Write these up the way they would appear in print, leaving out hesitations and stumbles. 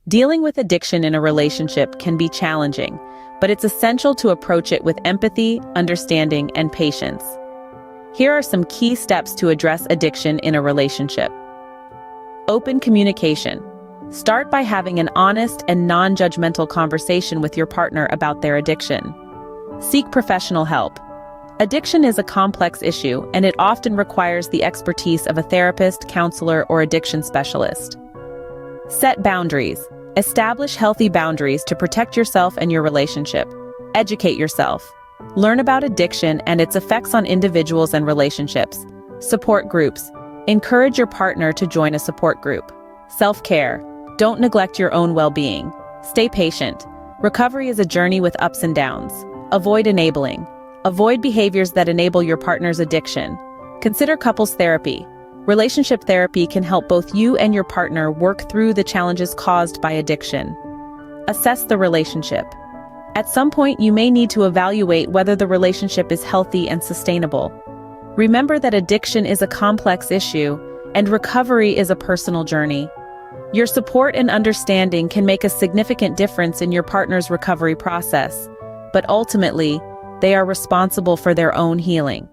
Dealing with addiction in a relationship can be challenging, but it's essential to approach it with empathy, understanding, and patience. Here are some key steps to address addiction in a relationship. Open communication. Start by having an honest and non-judgmental conversation with your partner about their addiction. Seek professional help. Addiction is a complex issue, and it often requires the expertise of a therapist, counselor, or addiction specialist. Set boundaries. Establish healthy boundaries to protect yourself and your relationship. Educate yourself. Learn about addiction and its effects on individuals and relationships. Support groups. Encourage your partner to join a support group. Self-care. Don't neglect your own well-being. Stay patient. Recovery is a journey with ups and downs. Avoid enabling. Avoid behaviors that enable your partner's addiction. Consider couples therapy. Relationship therapy can help both you and your partner work through the challenges caused by addiction. Assess the relationship. At some point, you may need to evaluate whether the relationship is healthy and sustainable. Remember that addiction is a complex issue, and recovery is a personal journey. Your support and understanding can make a significant difference in your partner's recovery process, but ultimately, they are responsible for their own healing.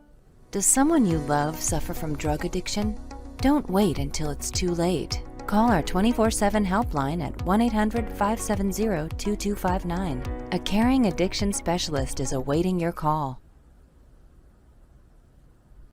Does someone you love suffer from drug addiction? Don't wait until it's too late. Call our 24/7 helpline at 1-800-570-2259. A caring addiction specialist is awaiting your call.